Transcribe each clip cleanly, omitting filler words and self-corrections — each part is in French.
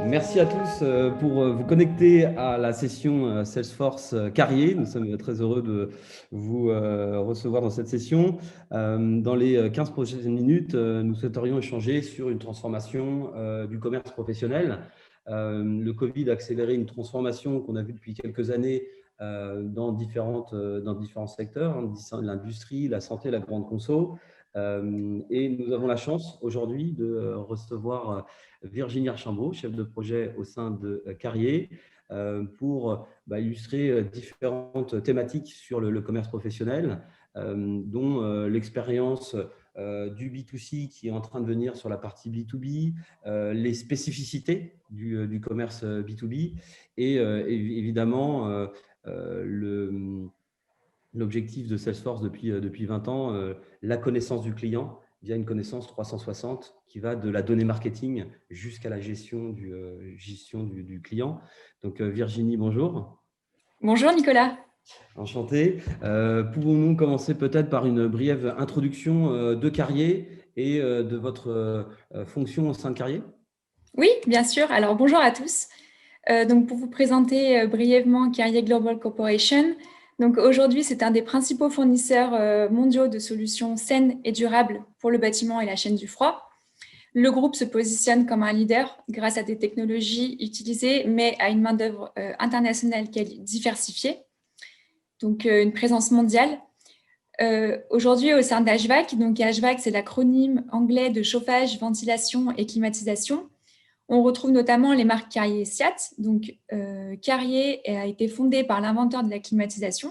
Merci à tous pour vous connecter à la session Salesforce Carrier. Nous sommes très heureux de vous recevoir dans cette session. Dans les 15 prochaines minutes, nous souhaiterions échanger sur une transformation du commerce professionnel. Le Covid a accéléré une transformation qu'on a vue depuis quelques années dans différents secteurs, l'industrie, la santé, la grande conso. Et nous avons la chance aujourd'hui de recevoir Virginie Archambault, chef de projet au sein de Carrier, pour illustrer différentes thématiques sur le commerce professionnel, dont l'expérience du B2C qui est en train de venir sur la partie B2B, les spécificités du commerce B2B et évidemment l'objectif de Salesforce depuis 20 ans, la connaissance du client via une connaissance 360 qui va de la donnée marketing jusqu'à la gestion du client. Donc Virginie, bonjour. Bonjour Nicolas. Enchanté. Pouvons-nous commencer peut-être par une brève introduction de Carrier et de votre fonction au sein de Carrier? Oui, bien sûr. Alors bonjour à tous. Donc pour vous présenter brièvement Carrier Global Corporation. Donc aujourd'hui, c'est un des principaux fournisseurs mondiaux de solutions saines et durables pour le bâtiment et la chaîne du froid. Le groupe se positionne comme un leader grâce à des technologies utilisées, mais à une main-d'œuvre internationale diversifiée. Donc une présence mondiale. Aujourd'hui, au sein d'HVAC, donc HVAC, c'est l'acronyme anglais de chauffage, ventilation et climatisation. On retrouve notamment les marques Carrier et Siat. Donc, Carrier a été fondé par l'inventeur de la climatisation.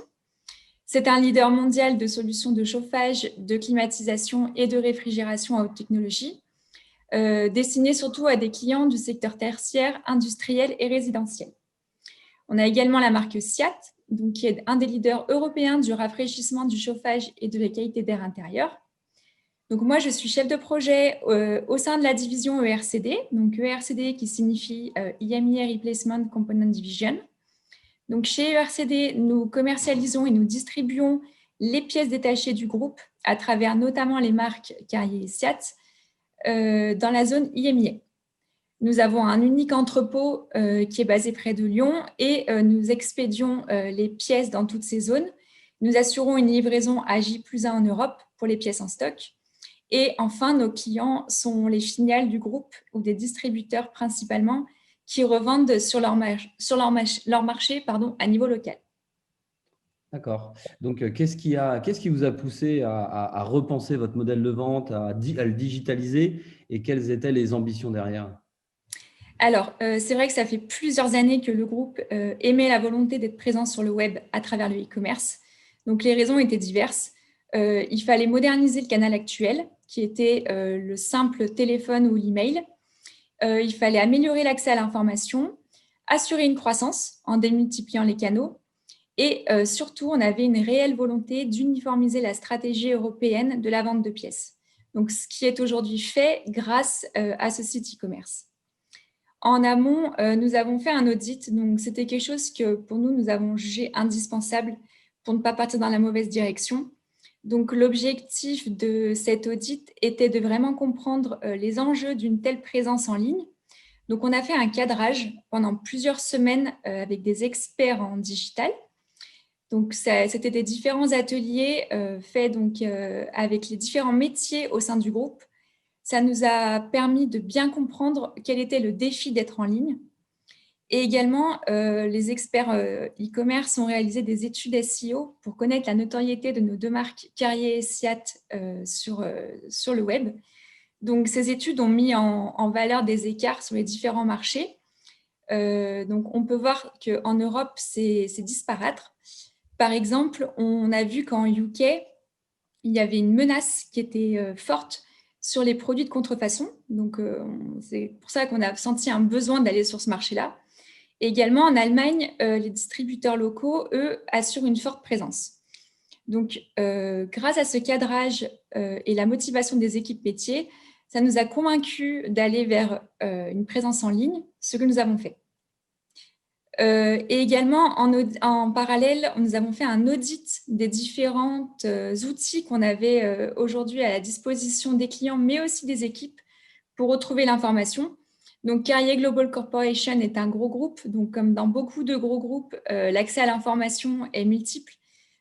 C'est un leader mondial de solutions de chauffage, de climatisation et de réfrigération à haute technologie, destiné surtout à des clients du secteur tertiaire, industriel et résidentiel. On a également la marque Siat, donc, qui est un des leaders européens du rafraîchissement, du chauffage et de la qualité d'air intérieur. Donc moi, je suis chef de projet au sein de la division ERCD, donc ERCD qui signifie EMEA Replacement Component Division. Donc chez ERCD, nous commercialisons et nous distribuons les pièces détachées du groupe à travers notamment les marques Carrier et Siat dans la zone EMEA. Nous avons un unique entrepôt qui est basé près de Lyon et nous expédions les pièces dans toutes ces zones. Nous assurons une livraison à J+1 en Europe pour les pièces en stock. Et enfin, nos clients sont les filiales du groupe ou des distributeurs principalement qui revendent sur leur marché à niveau local. D'accord. Donc, qu'est-ce qui vous a poussé à repenser votre modèle de vente, à le digitaliser et quelles étaient les ambitions derrière? Alors, c'est vrai que ça fait plusieurs années que le groupe émet la volonté d'être présent sur le web à travers le e-commerce. Donc, les raisons étaient diverses. Il fallait moderniser le canal actuel, qui était le simple téléphone ou l'email. Il fallait améliorer l'accès à l'information, assurer une croissance en démultipliant les canaux. Et surtout, on avait une réelle volonté d'uniformiser la stratégie européenne de la vente de pièces. Donc, ce qui est aujourd'hui fait grâce à ce site e-commerce. En amont, nous avons fait un audit. Donc, c'était quelque chose que pour nous, nous avons jugé indispensable pour ne pas partir dans la mauvaise direction. Donc, l'objectif de cet audit était de vraiment comprendre les enjeux d'une telle présence en ligne. Donc, on a fait un cadrage pendant plusieurs semaines avec des experts en digital. Donc, c'était des différents ateliers faits avec les différents métiers au sein du groupe. Ça nous a permis de bien comprendre quel était le défi d'être en ligne. Et également, les experts e-commerce ont réalisé des études SEO pour connaître la notoriété de nos deux marques Carrier et Siat sur le web. Donc, ces études ont mis en valeur des écarts sur les différents marchés. Donc, on peut voir qu'en Europe, c'est disparate. Par exemple, on a vu qu'en UK, il y avait une menace qui était forte sur les produits de contrefaçon. Donc, c'est pour ça qu'on a senti un besoin d'aller sur ce marché-là. Et également, en Allemagne, les distributeurs locaux, eux, assurent une forte présence. Donc, grâce à ce cadrage et la motivation des équipes métiers, ça nous a convaincus d'aller vers une présence en ligne, ce que nous avons fait. Et également, en parallèle, nous avons fait un audit des différents outils qu'on avait aujourd'hui à la disposition des clients, mais aussi des équipes pour retrouver l'information. Donc, Carrier Global Corporation est un gros groupe. Donc, comme dans beaucoup de gros groupes, l'accès à l'information est multiple.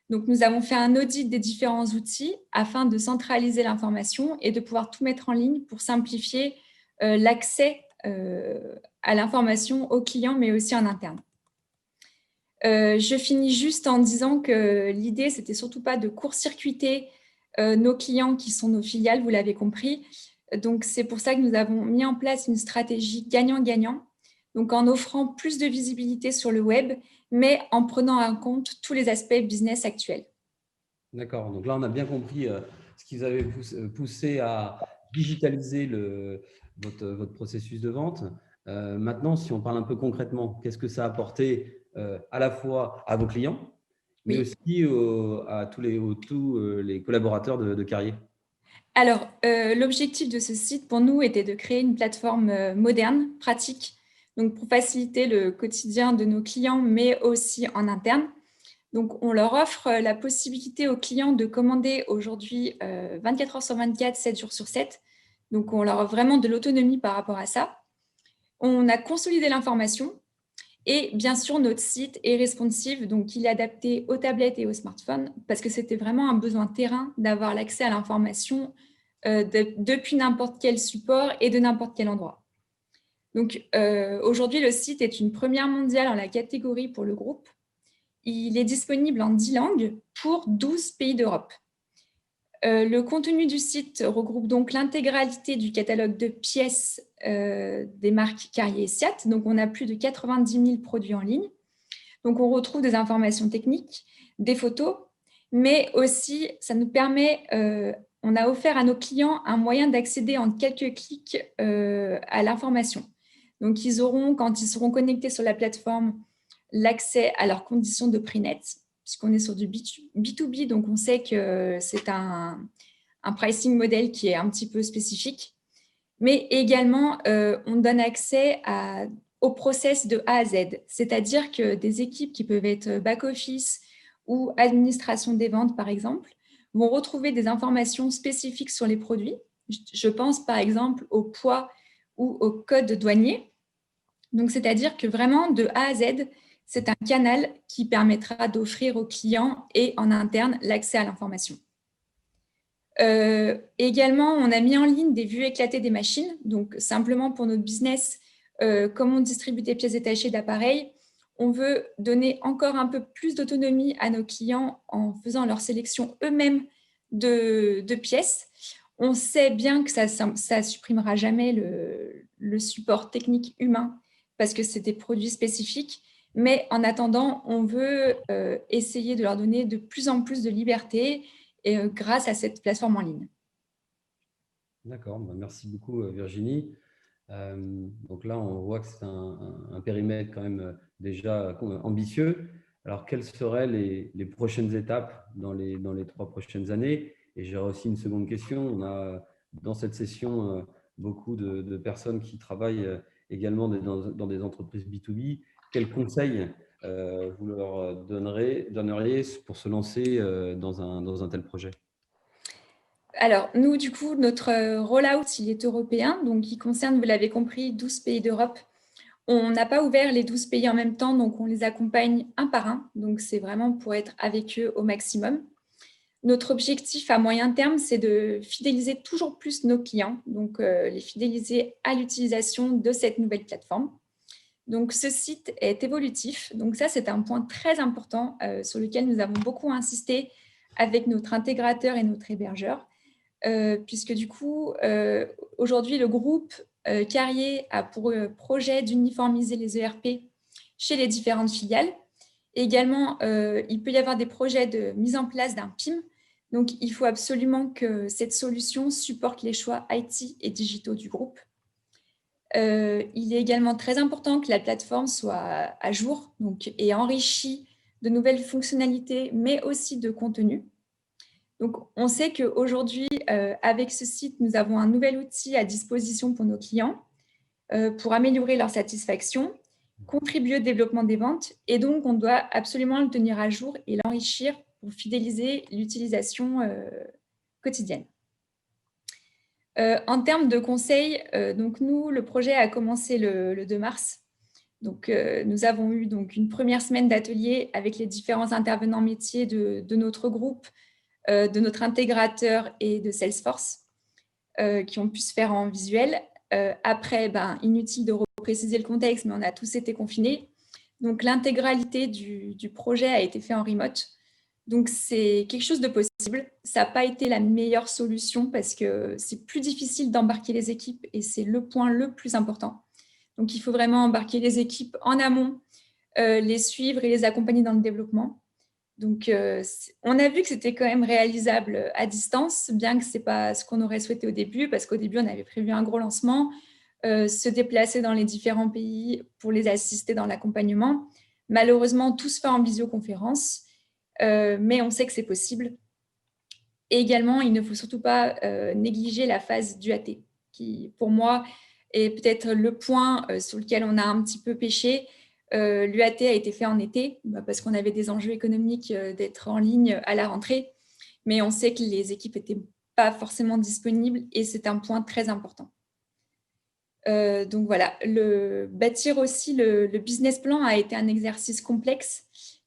Donc, nous avons fait un audit des différents outils afin de centraliser l'information et de pouvoir tout mettre en ligne pour simplifier l'accès à l'information aux clients, mais aussi en interne. Je finis juste en disant que l'idée, c'était surtout pas de court-circuiter nos clients qui sont nos filiales, vous l'avez compris. Donc, c'est pour ça que nous avons mis en place une stratégie gagnant-gagnant, donc en offrant plus de visibilité sur le web, mais en prenant en compte tous les aspects business actuels. D'accord. Donc là, on a bien compris ce qui vous avait poussé à digitaliser votre processus de vente. Maintenant, si on parle un peu concrètement, qu'est-ce que ça a apporté à la fois à vos clients, mais Oui. aussi à tous les collaborateurs de Carrier? Alors, l'objectif de ce site pour nous était de créer une plateforme moderne, pratique, donc pour faciliter le quotidien de nos clients, mais aussi en interne. Donc, on leur offre la possibilité aux clients de commander aujourd'hui 24 heures sur 24, 7 jours sur 7. Donc, on leur offre vraiment de l'autonomie par rapport à ça. On a consolidé l'information et bien sûr, notre site est responsive, donc il est adapté aux tablettes et aux smartphones parce que c'était vraiment un besoin terrain d'avoir l'accès à l'information depuis n'importe quel support et de n'importe quel endroit. Donc, aujourd'hui, le site est une première mondiale en la catégorie pour le groupe. Il est disponible en 10 langues pour 12 pays d'Europe. Le contenu du site regroupe donc l'intégralité du catalogue de pièces des marques Carrier et Siat. Donc, on a plus de 90 000 produits en ligne. Donc, on retrouve des informations techniques, des photos, mais aussi, ça nous permet, on a offert à nos clients un moyen d'accéder en quelques clics à l'information. Donc, ils auront, quand ils seront connectés sur la plateforme, l'accès à leurs conditions de prix net, puisqu'on est sur du B2B, donc on sait que c'est un pricing model qui est un petit peu spécifique. Mais également, on donne accès au process de A à Z, c'est-à-dire que des équipes qui peuvent être back-office ou administration des ventes, par exemple, vont retrouver des informations spécifiques sur les produits. Je pense par exemple au poids ou au code douanier. Donc, c'est-à-dire que vraiment, de A à Z, c'est un canal qui permettra d'offrir aux clients et en interne l'accès à l'information. Également, on a mis en ligne des vues éclatées des machines. Donc, simplement pour notre business, comme on distribue des pièces détachées d'appareils, on veut donner encore un peu plus d'autonomie à nos clients en faisant leur sélection eux-mêmes de pièces. On sait bien que ça ne supprimera jamais le support technique humain parce que c'est des produits spécifiques. Mais en attendant, on veut essayer de leur donner de plus en plus de liberté grâce à cette plateforme en ligne. D'accord. Merci beaucoup, Virginie. Donc là, on voit que c'est un périmètre quand même déjà ambitieux. Alors, quelles seraient les prochaines étapes dans les 3 prochaines années? Et j'aurais aussi une seconde question. On a dans cette session beaucoup de personnes qui travaillent également dans des entreprises B2B. Quels conseils vous leur donneriez pour se lancer dans un tel projet? Alors, nous, du coup, notre rollout, il est européen, donc il concerne, vous l'avez compris, 12 pays d'Europe. On n'a pas ouvert les 12 pays en même temps, donc on les accompagne un par un. Donc, c'est vraiment pour être avec eux au maximum. Notre objectif à moyen terme, c'est de fidéliser toujours plus nos clients, donc les fidéliser à l'utilisation de cette nouvelle plateforme. Donc, ce site est évolutif. Donc, ça, c'est un point très important sur lequel nous avons beaucoup insisté avec notre intégrateur et notre hébergeur, puisque du coup, aujourd'hui, le groupe Carrier a pour projet d'uniformiser les ERP chez les différentes filiales. Et également, il peut y avoir des projets de mise en place d'un PIM. Donc, il faut absolument que cette solution supporte les choix IT et digitaux du groupe. Il est également très important que la plateforme soit à jour et enrichie de nouvelles fonctionnalités, mais aussi de contenu. Donc, on sait qu'aujourd'hui, avec ce site, nous avons un nouvel outil à disposition pour nos clients pour améliorer leur satisfaction, contribuer au développement des ventes. Et donc, on doit absolument le tenir à jour et l'enrichir pour fidéliser l'utilisation quotidienne. En termes de conseils, donc nous, le projet a commencé le 2 mars. Donc, nous avons eu donc une première semaine d'atelier avec les différents intervenants métiers de notre groupe, de notre intégrateur et de Salesforce, qui ont pu se faire en visuel. Après, inutile de repréciser le contexte, mais on a tous été confinés. Donc, l'intégralité du projet a été fait en remote. Donc, c'est quelque chose de possible. Ça n'a pas été la meilleure solution parce que c'est plus difficile d'embarquer les équipes et c'est le point le plus important. Donc, il faut vraiment embarquer les équipes en amont, les suivre et les accompagner dans le développement. Donc, on a vu que c'était quand même réalisable à distance, bien que ce n'est pas ce qu'on aurait souhaité au début, parce qu'au début, on avait prévu un gros lancement, se déplacer dans les différents pays pour les assister dans l'accompagnement. Malheureusement, tout se fait en visioconférence, mais on sait que c'est possible. Et également, il ne faut surtout pas négliger la phase du AT, qui, pour moi, est peut-être le point sur lequel on a un petit peu péché. L'UAT a été fait en été, parce qu'on avait des enjeux économiques d'être en ligne à la rentrée, mais on sait que les équipes n'étaient pas forcément disponibles et c'est un point très important. Donc voilà, bâtir aussi le business plan a été un exercice complexe,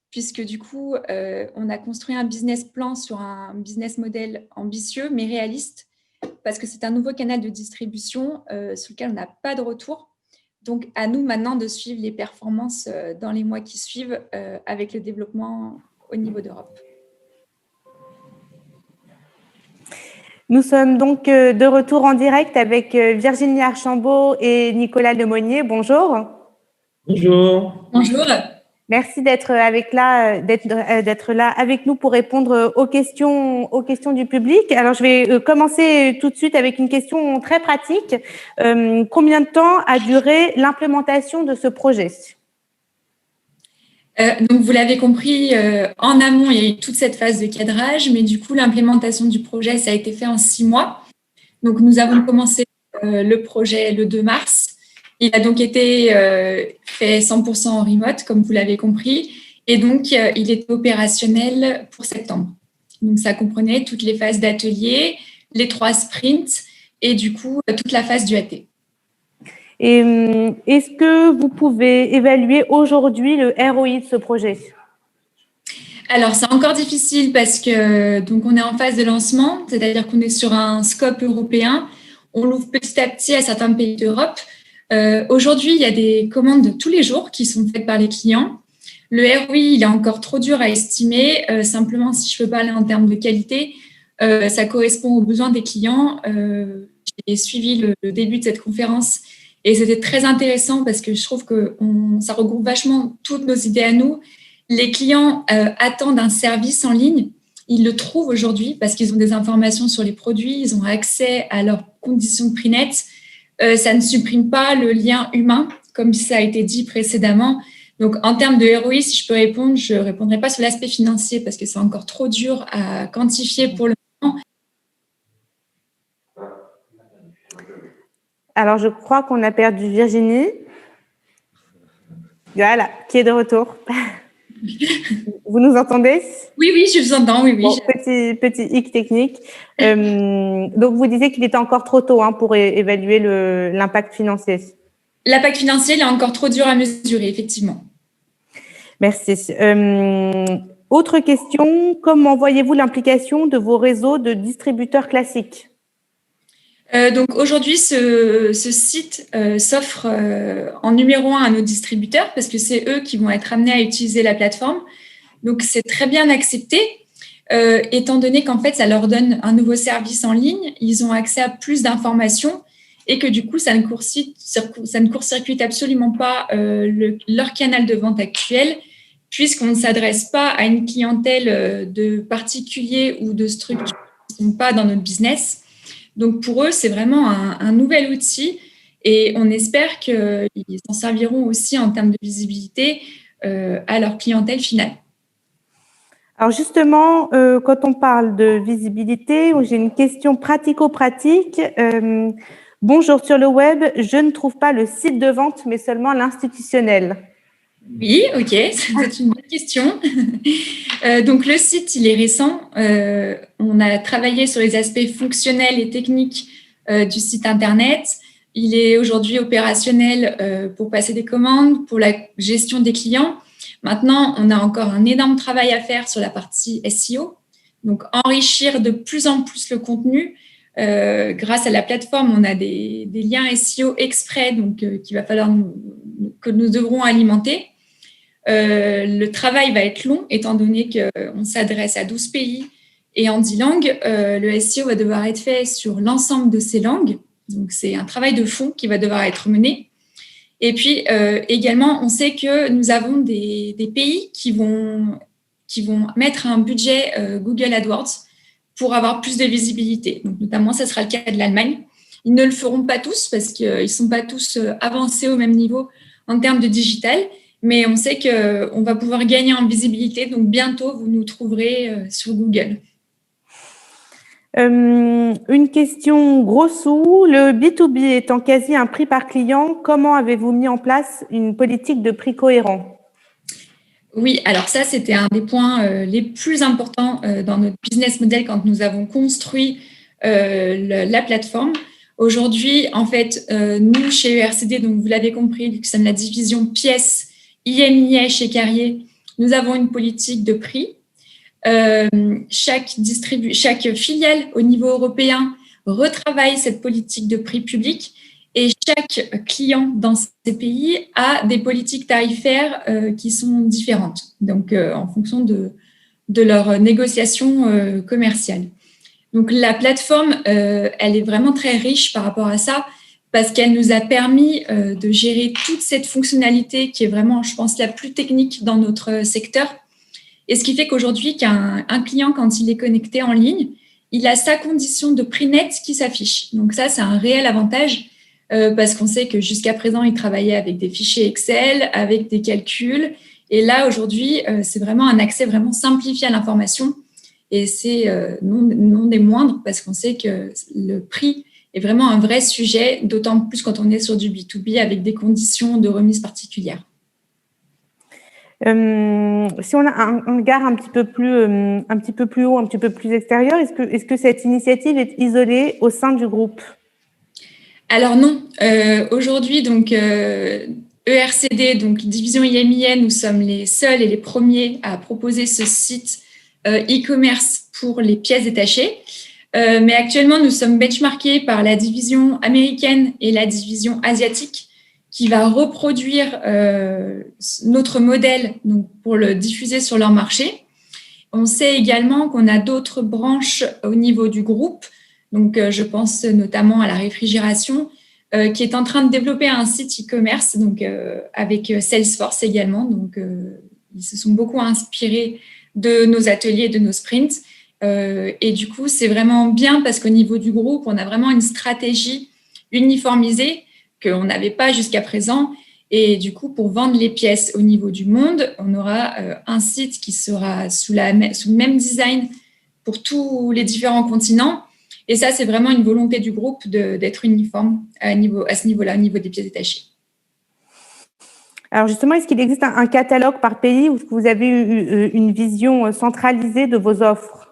puisque du coup, on a construit un business plan sur un business model ambitieux, mais réaliste, parce que c'est un nouveau canal de distribution sur lequel on n'a pas de retour. Donc, à nous maintenant de suivre les performances dans les mois qui suivent avec le développement au niveau d'Europe. Nous sommes donc de retour en direct avec Virginie Archambault et Nicolas Lemonnier. Bonjour. Bonjour. Bonjour. Merci d'être là avec nous pour répondre aux questions du public. Alors, je vais commencer tout de suite avec une question très pratique. Combien de temps a duré l'implémentation de ce projet ? Donc, vous l'avez compris, en amont, il y a eu toute cette phase de cadrage, mais du coup, l'implémentation du projet, ça a été fait en 6 mois. Donc, nous avons commencé le projet le 2 mars. Il a donc été fait 100% en remote, comme vous l'avez compris, et donc il était opérationnel pour septembre. Donc, ça comprenait toutes les phases d'atelier, les 3 sprints et du coup, toute la phase du AT. Et est-ce que vous pouvez évaluer aujourd'hui le ROI de ce projet ? Alors, c'est encore difficile parce que donc on est en phase de lancement, c'est-à-dire qu'on est sur un scope européen. On l'ouvre petit à petit à certains pays d'Europe. Aujourd'hui, il y a des commandes tous les jours qui sont faites par les clients. Le ROI, il est encore trop dur à estimer. Simplement, si je peux parler en termes de qualité, ça correspond aux besoins des clients. J'ai suivi le début de cette conférence et c'était très intéressant parce que je trouve que ça regroupe vachement toutes nos idées à nous. Les clients attendent un service en ligne. Ils le trouvent aujourd'hui parce qu'ils ont des informations sur les produits, ils ont accès à leurs conditions de prix net. Ça ne supprime pas le lien humain, comme ça a été dit précédemment. Donc, en termes de ROI, si je peux répondre, je ne répondrai pas sur l'aspect financier parce que c'est encore trop dur à quantifier pour le moment. Alors, je crois qu'on a perdu Virginie. Voilà, qui est de retour. Vous nous entendez ? Oui, je vous entends, oui. Bon, petit hic technique. Donc, vous disiez qu'il était encore trop tôt pour évaluer l'impact financier. L'impact financier, il est encore trop dur à mesurer, effectivement. Merci. Autre question, comment voyez-vous l'implication de vos réseaux de distributeurs classiques ? Donc aujourd'hui, ce site s'offre en numéro 1 à nos distributeurs parce que c'est eux qui vont être amenés à utiliser la plateforme. Donc, c'est très bien accepté, étant donné qu'en fait, ça leur donne un nouveau service en ligne. Ils ont accès à plus d'informations et que du coup, ça ne court-circuite absolument pas leur canal de vente actuel puisqu'on ne s'adresse pas à une clientèle de particuliers ou de structures qui ne sont pas dans notre business. Donc, pour eux, c'est vraiment un nouvel outil et on espère qu'ils s'en serviront aussi en termes de visibilité à leur clientèle finale. Alors justement, quand on parle de visibilité, j'ai une question pratico-pratique. Bonjour, sur le web, je ne trouve pas le site de vente, mais seulement l'institutionnel. Oui, ok, c'est une bonne question. Donc, le site, il est récent. On a travaillé sur les aspects fonctionnels et techniques du site Internet. Il est aujourd'hui opérationnel pour passer des commandes, pour la gestion des clients. Maintenant, on a encore un énorme travail à faire sur la partie SEO. Donc, enrichir de plus en plus le contenu. Grâce à la plateforme, on a des liens SEO exprès qu'il va falloir que nous devrons alimenter. Le travail va être long, étant donné qu'on s'adresse à 12 pays et en 10 langues. Le SEO va devoir être fait sur l'ensemble de ces langues. Donc, c'est un travail de fond qui va devoir être mené. Et puis, également, on sait que nous avons des pays qui vont mettre un budget Google AdWords pour avoir plus de visibilité. Donc, notamment, ce sera le cas de l'Allemagne. Ils ne le feront pas tous parce qu'ils ne sont pas tous avancés au même niveau en termes de digital, mais on sait qu'on va pouvoir gagner en visibilité. Donc, bientôt, vous nous trouverez sur Google. Une question gros sous. Le B2B étant quasi un prix par client, comment avez-vous mis en place une politique de prix cohérent? Oui, alors ça, c'était un des points les plus importants dans notre business model quand nous avons construit la plateforme. Aujourd'hui, en fait, nous, chez ERCD, donc vous l'avez compris, nous sommes la division pièces IMIA chez Carrier, nous avons une politique de prix. Chaque filiale au niveau européen retravaille cette politique de prix public et chaque client dans ces pays a des politiques tarifaires qui sont différentes, donc en fonction de leur négociation commerciale. Donc la plateforme, elle est vraiment très riche par rapport à ça parce qu'elle nous a permis de gérer toute cette fonctionnalité qui est vraiment, je pense, la plus technique dans notre secteur. Et ce qui fait qu'aujourd'hui, qu'un client, quand il est connecté en ligne, il a sa condition de prix net qui s'affiche. Donc ça, c'est un réel avantage parce qu'on sait que jusqu'à présent, il travaillait avec des fichiers Excel, avec des calculs. Et là, aujourd'hui, c'est vraiment un accès vraiment simplifié à l'information. Et c'est non des moindres parce qu'on sait que le prix est vraiment un vrai sujet, d'autant plus quand on est sur du B2B avec des conditions de remise particulières. Si on a un regard un petit peu plus haut, un petit peu plus extérieur, est-ce que cette initiative est isolée au sein du groupe? Alors non. Aujourd'hui, donc ERCD, donc division IMIA, nous sommes les seuls et les premiers à proposer ce site e-commerce pour les pièces détachées. Mais actuellement, nous sommes benchmarkés par la division américaine et la division asiatique qui va reproduire notre modèle donc, pour le diffuser sur leur marché. On sait également qu'on a d'autres branches au niveau du groupe, donc je pense notamment à la réfrigération, qui est en train de développer un site e-commerce donc, avec Salesforce également. Donc, ils se sont beaucoup inspirés de nos ateliers, de nos sprints. Et du coup, c'est vraiment bien parce qu'au niveau du groupe, on a vraiment une stratégie uniformisée qu'on n'avait pas jusqu'à présent. Et du coup, pour vendre les pièces au niveau du monde, on aura un site qui sera sous le même design pour tous les différents continents. Et ça, c'est vraiment une volonté du groupe d'être uniforme à ce niveau-là, au niveau des pièces détachées. Alors justement, est-ce qu'il existe un catalogue par pays où vous avez une vision centralisée de vos offres?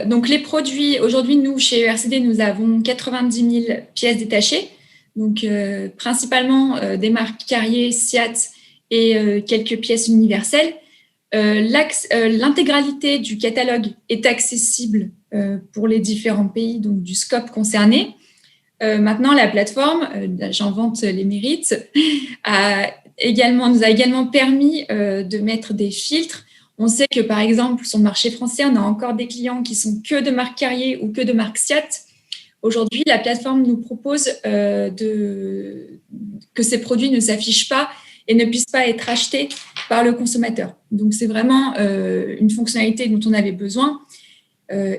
Donc les produits, aujourd'hui, nous, chez ERCD, nous avons 90 000 pièces détachées, donc principalement des marques Carrier, Siat et quelques pièces universelles. L'intégralité du catalogue est accessible pour les différents pays, donc du scope concerné. Maintenant, la plateforme, j'en vante les mérites, nous a également permis de mettre des filtres. On sait que, par exemple, sur le marché français, on a encore des clients qui sont que de marque Carrier ou que de marque Siat. Aujourd'hui, la plateforme nous propose que ces produits ne s'affichent pas et ne puissent pas être achetés par le consommateur. Donc, c'est vraiment une fonctionnalité dont on avait besoin,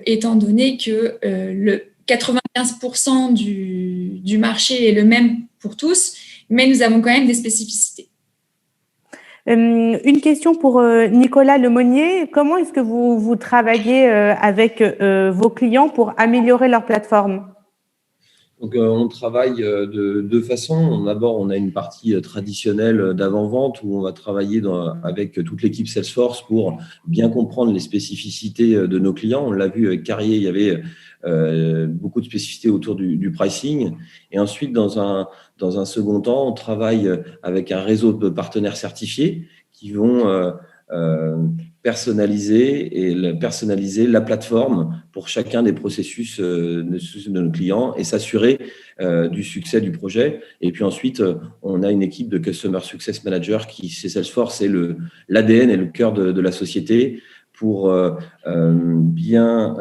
étant donné que le 95% du marché est le même pour tous, mais nous avons quand même des spécificités. Une question pour Nicolas Lemonnier. Comment est-ce que vous travaillez avec vos clients pour améliorer leur plateforme? Donc, on travaille de deux façons. D'abord, on a une partie traditionnelle d'avant-vente où on va travailler avec toute l'équipe Salesforce pour bien comprendre les spécificités de nos clients. On l'a vu avec Carrier, il y avait beaucoup de spécificités autour du pricing. Et ensuite, dans un second temps, on travaille avec un réseau de partenaires certifiés qui vont personnaliser la plateforme pour chacun des processus de nos clients et s'assurer du succès du projet. Et puis ensuite, on a une équipe de Customer Success Manager qui, chez Salesforce, est l'ADN et le cœur de la société pour bien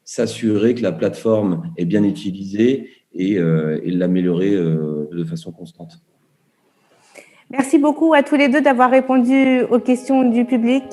s'assurer que la plateforme est bien utilisée et l'améliorer de façon constante. Merci beaucoup à tous les deux d'avoir répondu aux questions du public.